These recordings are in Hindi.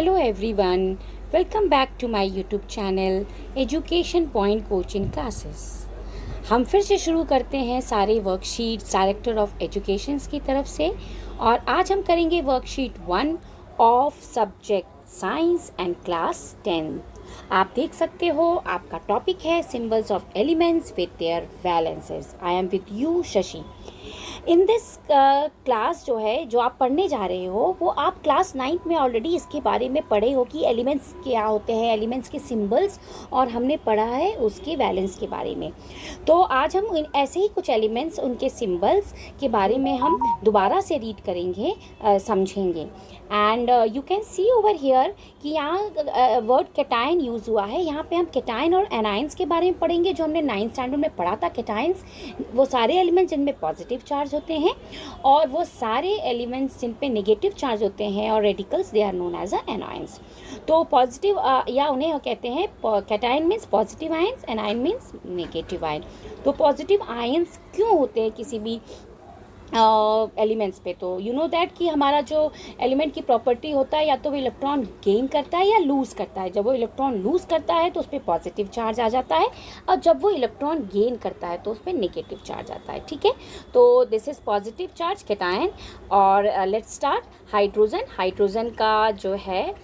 Hello everyone, welcome back to my YouTube channel Education Point Coaching Classes। हम फिर से शुरू करते हैं सारे वर्कशीट्स डायरेक्टर ऑफ एजुकेशन की तरफ से और आज हम करेंगे worksheet 1 of subject science and class 10। आप देख सकते हो आपका टॉपिक है symbols of elements with their valences. I am with you Shashi. In this class जो है जो आप पढ़ने जा रहे हो वो आप क्लास 9 में ऑलरेडी इसके बारे में पढ़े हो कि एलिमेंट्स क्या होते हैं, एलिमेंट्स के सिंबल्स, और हमने पढ़ा है उसके वैलेंस के बारे में। तो आज हम ऐसे ही कुछ एलिमेंट्स उनके सिंबल्स के बारे में हम दोबारा से रीड करेंगे, समझेंगे। And you can C over here कि यहाँ वर्ड कैटायन यूज़ हुआ है। यहाँ पे हम कैटायन और एनायंस के बारे में पढ़ेंगे जो हमने 9th स्टैंडर्ड में पढ़ा था। कैटायंस वो सारे एलिमेंट्स जिनमें पॉजिटिव चार्ज होते हैं और वो सारे एलिमेंट्स जिन पे नेगेटिव चार्ज होते हैं और radicals they are known as anions. तो पॉजिटिव या उन्हें कहते हैं cation means positive ions, anion means negative ion. तो पॉजिटिव आयंस क्यों होते हैं किसी भी एलिमेंट्स पे? तो यू नो दैट कि हमारा जो एलिमेंट की प्रॉपर्टी होता है या तो वो इलेक्ट्रॉन गेन करता है या लूज़ करता है। जब वो इलेक्ट्रॉन लूज़ करता है तो उस पर पॉजिटिव चार्ज आ जाता है और जब वो इलेक्ट्रॉन गेन करता है तो उस पर नेगेटिव चार्ज आता है। ठीक है, तो this is positive charge cation. और लेट्स स्टार्ट। हाइड्रोजन का जो है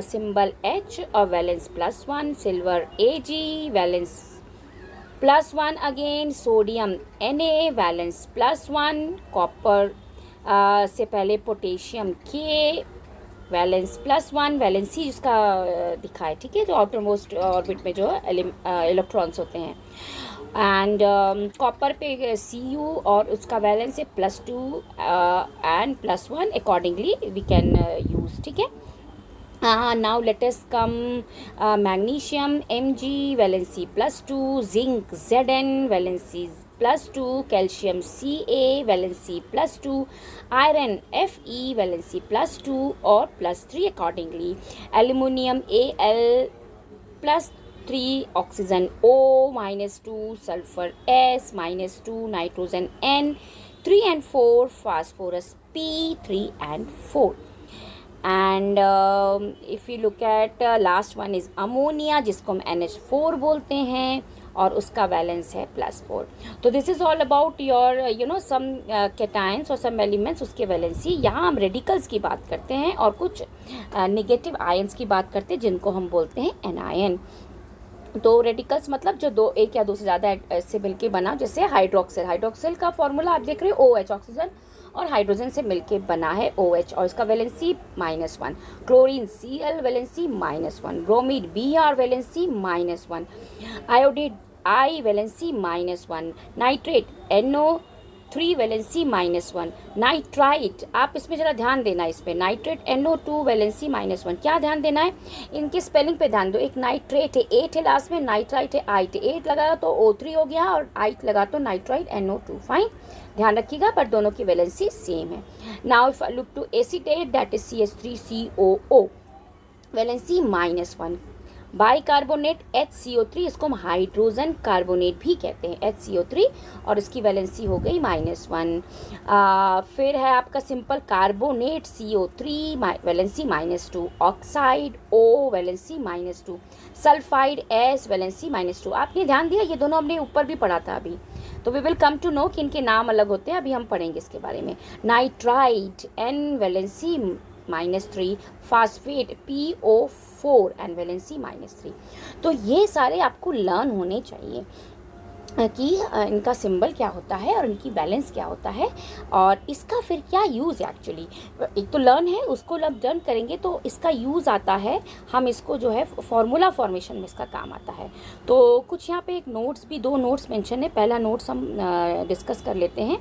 सिंबल H और valence +1, silver Ag, valence +1 again, sodium Na, valence +1, copper से पहले पोटेशियम K, वैलेंस +1, वैलेंसी जिसका दिखा है, ठीक है, जो आउटर मोस्ट ऑर्बिट में जो इलेक्ट्रॉन्स होते हैं। एंड कॉपर पे Cu और उसका वैलेंस है +2 and +1 accordingly we can use. ठीक है, now let us come magnesium Mg, valency +2, zinc Zn, valency +2, calcium Ca, valency +2, iron Fe, valency +2 और +3 accordingly, aluminium Al +3, oxygen O -2, sulfur S -2, nitrogen N 3 and 4, phosphorus P 3 and 4। And if you look at last one is ammonia जिसको हम NH4 बोलते हैं और उसका वैलेंस है +4। तो this is all about your you know some cations और सम एलिमेंट्स उसके वैलेंसी। यहाँ हम रेडिकल्स की बात करते हैं और कुछ नेगेटिव आयंस की बात करते हैं जिनको हम बोलते हैं एनायन। तो रेडिकल्स मतलब जो एक या दो से ज़्यादा से मिलके बना, जैसे हाइड्रोक्सिल का फॉर्मूला आप देख रहे हो OH, ऑक्सीजन और हाइड्रोजन से मिलके बना है OH और इसका valency -1, chlorine Cl valency -1, ब्रोमीड Br valency -1, iodine I valency -1, nitrate NO3 valency -1, nitrite, आप इसमें ज़रा ध्यान देना, इस पर नाइट्रेट NO2 वैलेंसी -1। क्या ध्यान देना है? इनके स्पेलिंग पे ध्यान दो। एक नाइट्रेट है, 8 है लास्ट में, नाइट्राइट है आइट, 8 लगा तो O3 हो गया और आइट लगा तो नाइट्राइट NO2। फाइन, ध्यान रखिएगा, पर दोनों की वैलेंसी सेम है। Now if I look to acetate that is CH3COO, valency -1, bicarbonate HCO3, इसको हम हाइड्रोजन कार्बोनेट भी कहते हैं HCO3 और इसकी वैलेंसी हो गई -1। फिर है आपका simple carbonate CO3, valency -2, oxide O valency -2, sulphide S valency -2। आपने ध्यान दिया, ये दोनों हमने ऊपर भी पढ़ा था अभी, तो we will come to know कि इनके नाम अलग होते हैं, अभी हम पढ़ेंगे इसके बारे में। Nitrite N valency -3, phosphate PO4 and valency -3। तो ये सारे आपको लर्न होने चाहिए कि इनका सिंबल क्या होता है और इनकी बैलेंस क्या होता है और इसका फिर क्या यूज़ है। एक्चुअली एक तो लर्न है, उसको जब लर्न करेंगे तो इसका यूज़ आता है, हम इसको जो है फॉर्मूला फॉर्मेशन में इसका काम आता है। तो कुछ यहाँ पे एक नोट्स भी, 2 नोट्स मेंशन है। पहला नोट्स हम डिस्कस कर लेते हैं।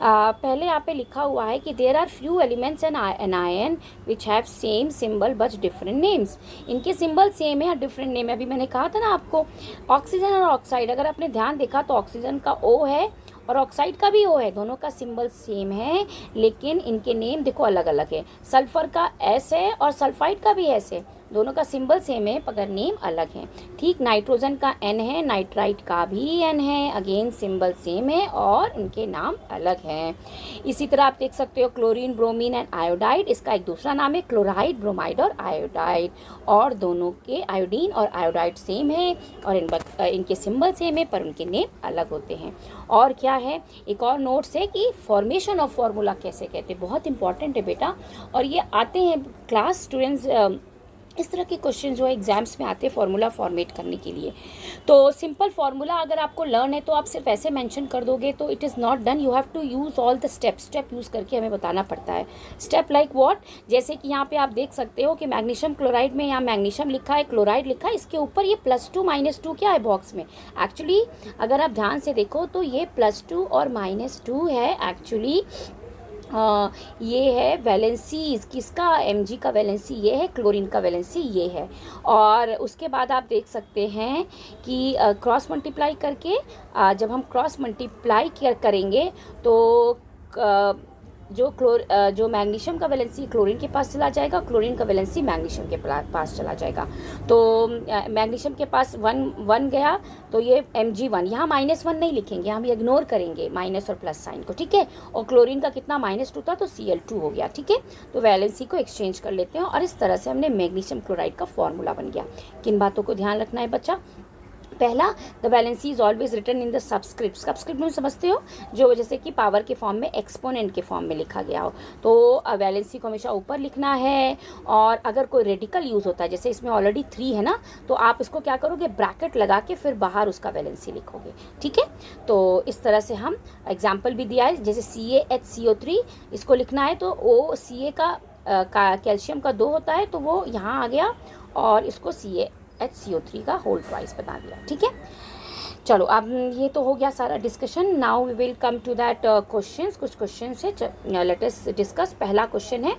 पहले यहाँ पे लिखा हुआ है कि there are few elements and ion which have same symbol but different names. इनके सिंबल सेम है या डिफरेंट नेम है। अभी मैंने कहा था ना आपको, ऑक्सीजन और ऑक्साइड, अगर आपने ध्यान देखा तो ऑक्सीजन का O है और ऑक्साइड का भी O है, दोनों का सिंबल सेम है लेकिन इनके नेम देखो अलग अलग है। सल्फर का S है और सल्फाइड का भी S है दोनों का सिंबल सेम है मगर नेम अलग है। ठीक नाइट्रोजन का N है, नाइट्राइट का भी N है, अगेन सिंबल सेम है और उनके नाम अलग हैं। इसी तरह आप देख सकते हो क्लोरीन, ब्रोमीन एंड आयोडाइड, इसका एक दूसरा नाम है क्लोराइड, ब्रोमाइड और आयोडाइड, और दोनों के आयोडीन और आयोडाइड सेम है और इनके सिंबल सेम है पर उनके नेम अलग होते हैं। और क्या है, एक और नोट्स है कि फॉर्मेशन ऑफ फार्मूला कैसे कहते हैं, बहुत इंपॉर्टेंट है बेटा। और ये आते हैं क्लास स्टूडेंट्स, इस तरह के क्वेश्चन जो है एग्जाम्स में आते हैं फार्मूला फॉर्मेट करने के लिए। तो सिंपल फार्मूला अगर आपको लर्न है तो आप सिर्फ ऐसे मेंशन कर दोगे तो it is not done, you have to use all the step use करके हमें बताना पड़ता है। स्टेप लाइक व्हाट, जैसे कि यहाँ पे आप देख सकते हो कि मैग्नीशियम क्लोराइड में यहाँ मैग्नीशियम लिखा है, क्लोराइड लिखा है, इसके ऊपर ये +2 -2 क्या है बॉक्स में। एक्चुअली अगर आप ध्यान से देखो तो ये +2 और -2 है एक्चुअली। ये है वैलेंसीज, किसका, Mg का वैलेंसी ये है, क्लोरीन का वैलेंसी ये है। और उसके बाद आप देख सकते हैं कि क्रॉस मल्टीप्लाई करके जब हम क्रॉस मल्टीप्लाई करेंगे तो जो मैग्नीशियम का वैलेंसी क्लोरीन के पास चला जाएगा, क्लोरीन का वैलेंसी मैग्नीशियम के पास चला जाएगा। तो मैग्नीशियम के पास 1 गया तो ये Mg1, यहाँ -1 नहीं लिखेंगे, हम इग्नोर करेंगे माइनस और प्लस साइन को, ठीक है। और क्लोरीन का कितना -2 था तो Cl2 हो गया, ठीक है। तो वैलेंसी को एक्सचेंज कर लेते हैं और इस तरह से हमने मैग्नीशियम क्लोराइड का फॉर्मूला बन गया। किन बातों को ध्यान रखना है बच्चा, पहला, the valency is always written in the subscript. Subscript में समझते हो, जो जैसे कि पावर के फॉर्म में, एक्सपोनेंट के फॉर्म में लिखा गया हो, तो वैलेंसी को हमेशा ऊपर लिखना है। और अगर कोई रेडिकल यूज़ होता है, जैसे इसमें ऑलरेडी 3 है ना, तो आप इसको क्या करोगे, ब्रैकेट लगा के फिर बाहर उसका वैलेंसी लिखोगे, ठीक है। तो इस तरह से हम एग्जाम्पल भी दिया है, जैसे CaHCO3 इसको लिखना है तो Ca का कैल्शियम का 2 होता है तो वो यहाँ आ गया और इसको CaHCO3 का होल ट्वाइस बना दिया, ठीक है। चलो अब ये तो हो गया सारा discussion. Now we will come to that questions. कुछ क्वेश्चन है, लेट अस डिस्कस। पहला क्वेश्चन है,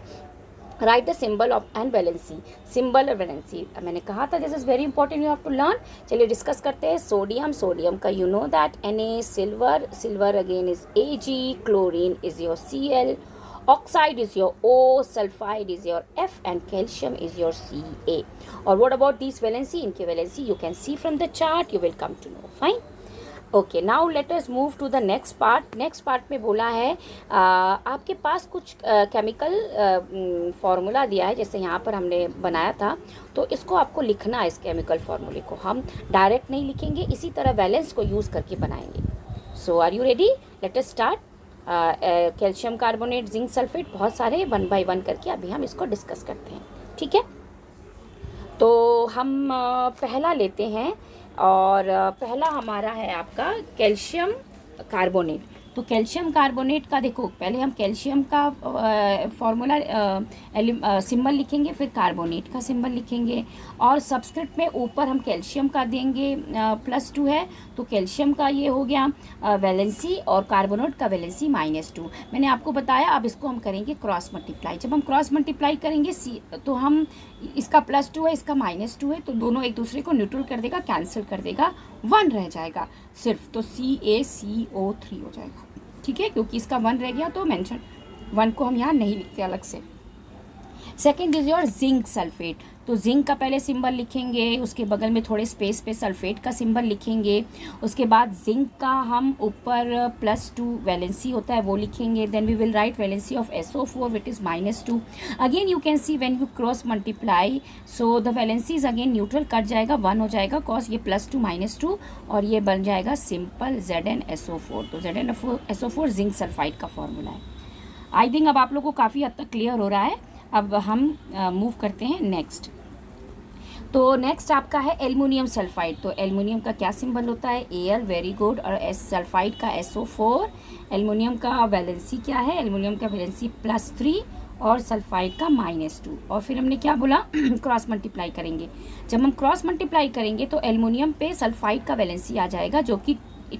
write the symbol of an valency. Symbol और वैलेंसी मैंने कहा था this is very important, you have to learn. चलिए डिस्कस करते हैं। सोडियम, सोडियम का you know that Na, silver, silver again is Ag, chlorine is your Cl, oxide is your O, sulfide is your F and calcium is your Ca. Or what about these valency? इनके valency you can see from the chart, you will come to know. Fine. Okay, now let us move to the next part. Next part में बोला है आपके पास कुछ केमिकल फार्मूला दिया है, जैसे यहाँ पर हमने बनाया था, तो इसको आपको लिखना है। इस केमिकल फार्मूले को हम डायरेक्ट नहीं लिखेंगे, इसी तरह वैलेंस को यूज़ करके बनाएंगे। So are you ready? Let us start. Calcium carbonate, zinc sulphate, बहुत सारे 1 by 1 करके अभी हम इसको डिस्कस करते हैं, ठीक है। तो हम पहला लेते हैं और पहला हमारा है आपका कैल्शियम कार्बोनेट। तो कैल्शियम कार्बोनेट का देखो, पहले हम कैल्शियम का फॉर्मूला सिंबल लिखेंगे, फिर कार्बोनेट का सिंबल लिखेंगे और सबस्क्रिप्ट में ऊपर हम कैल्शियम का देंगे +2 है तो कैल्शियम का ये हो गया वैलेंसी और कार्बोनेट का वैलेंसी -2। मैंने आपको बताया अब इसको हम करेंगे क्रॉस मल्टीप्लाई। जब हम क्रॉस मल्टीप्लाई करेंगे तो हम इसका +2 है, इसका -2 है, तो दोनों एक दूसरे को न्यूट्रल कर देगा, कैंसिल कर देगा, 1 रह जाएगा सिर्फ, तो CaCO3 हो जाएगा, ठीक है। क्योंकि इसका 1 रह गया तो मेंशन 1 को हम यहाँ नहीं लिखते अलग से। Second is your zinc sulphate. तो जिंक का पहले सिंबल लिखेंगे, उसके बगल में थोड़े स्पेस पे सल्फेट का सिंबल लिखेंगे, उसके बाद जिंक का हम ऊपर +2 वैलेंसी होता है वो लिखेंगे। Then we will write valency of SO4 which is -2। Again you can see when you cross multiply so the valencies again neutral cut जाएगा, 1 हो जाएगा कॉस ये +2 -2 और ये बन जाएगा सिंपल ZnSO4। तो ZnSO4 जिंक सल्फाइड का फॉर्मूला है। आई थिंक अब आप लोग को काफ़ी हद तक क्लियर हो रहा है। अब हम मूव करते हैं नेक्स्ट। तो नेक्स्ट आपका है एल्युमिनियम सल्फाइड। तो एल्युमिनियम का क्या सिंबल होता है? Al, very good. और सल्फाइड का SO4। एल्युमिनियम का वैलेंसी क्या है? एल्युमिनियम का वैलेंसी +3 और सल्फाइड का -2। और फिर हमने क्या बोला क्रॉस मल्टीप्लाई करेंगे। जब हम क्रॉस मल्टीप्लाई करेंगे तो एल्युमिनियम पे सल्फाइड का वैलेंसी आ जाएगा जो कि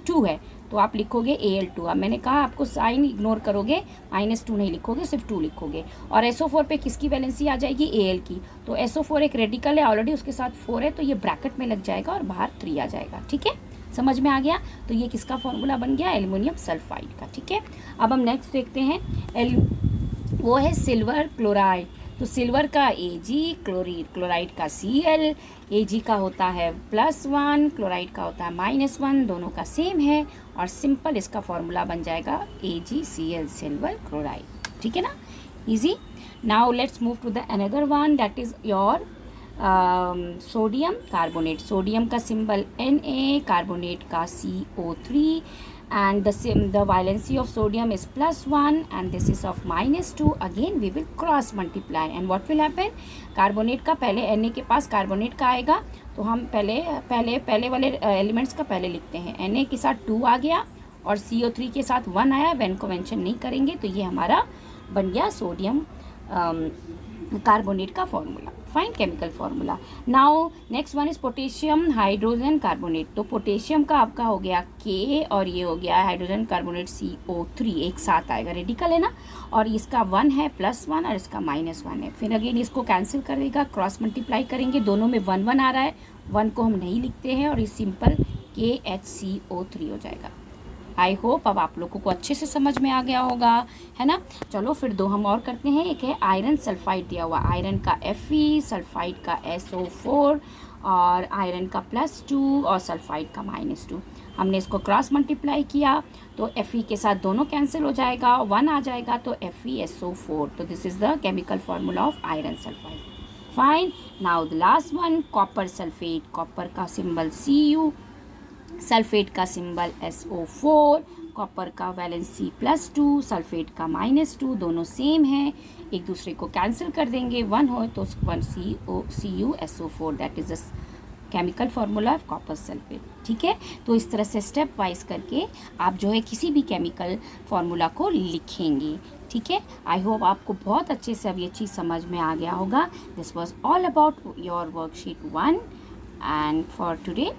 2 है, तो आप लिखोगे Al2। अब मैंने कहा आपको साइन इग्नोर करोगे, -2 नहीं लिखोगे, सिर्फ 2 लिखोगे। और SO4 पे किसकी वैलेंसी आ जाएगी? Al की। तो SO4 एक रेडिकल है ऑलरेडी, उसके साथ 4 है तो ये ब्रैकेट में लग जाएगा और बाहर 3 आ जाएगा, ठीक है। समझ में आ गया? तो ये किसका फॉर्मूला बन गया? एल्युमिनियम सल्फाइड का, ठीक है। अब हम नेक्स्ट देखते हैं, वो है सिल्वर क्लोराइड। तो सिल्वर का Ag, क्लोराइड का Cl, Ag का होता है +1, क्लोराइड का होता है -1, दोनों का सेम है और सिंपल इसका फॉर्मूला बन जाएगा AgCl, सिल्वर क्लोराइड। ठीक है ना, easy. Now let's move to the another one, that is your sodium carbonate. Sodium का सिंबल Na, कार्बोनेट का CO3, and the valency of sodium is +1 and this is of -2. Again we will cross multiply and what will happen, carbonate का पहले Na के पास कार्बोनेट का आएगा तो हम पहले वाले एलिमेंट्स का पहले लिखते हैं। Na के साथ 2 आ गया और CO3 के साथ 1 आया, वेन को मेंशन नहीं करेंगे, तो ये हमारा बन गया सोडियम कार्बोनेट का formula, fine chemical formula. Now next one is potassium hydrogen carbonate. तो पोटेशियम का आपका हो गया K और ये हो गया हाइड्रोजन कार्बोनेट CO3, एक साथ आएगा, रेडिकल है ना, और इसका 1 है +1 और इसका -1 है। फिर अगेन इसको कैंसिल करेगा, क्रॉस मल्टीप्लाई करेंगे, दोनों में 1 1 आ रहा है, 1 को हम नहीं लिखते हैं और ये सिंपल KHCO3 हो जाएगा। आई होप अब आप लोगों को अच्छे से समझ में आ गया होगा, है ना। चलो फिर 2 हम और करते हैं। एक है आयरन सल्फाइड दिया हुआ, आयरन का Fe, सल्फाइड का SO4 और आयरन का +2 और सल्फाइड का -2। हमने इसको क्रॉस मल्टीप्लाई किया तो Fe के साथ दोनों कैंसिल हो जाएगा, 1 आ जाएगा तो FeSO4। तो this is the chemical formula of iron sulphide. Fine. Now the last one, copper sulphate. Copper का सिंबल Cu, सल्फेट का सिंबल SO4, कॉपर का वैलेंसी +2, सल्फेट का -2, दोनों सेम है, एक दूसरे को कैंसिल कर देंगे, 1 हो तो 1 CuSO4, that is the chemical formula of copper sulphate. ठीक है, तो इस तरह से स्टेप वाइज करके आप जो है किसी भी केमिकल फार्मूला को लिखेंगे। ठीक है, आई होप आपको बहुत अच्छे से अब ये चीज़ समझ में आ गया होगा। This was all about your worksheet 1 and for today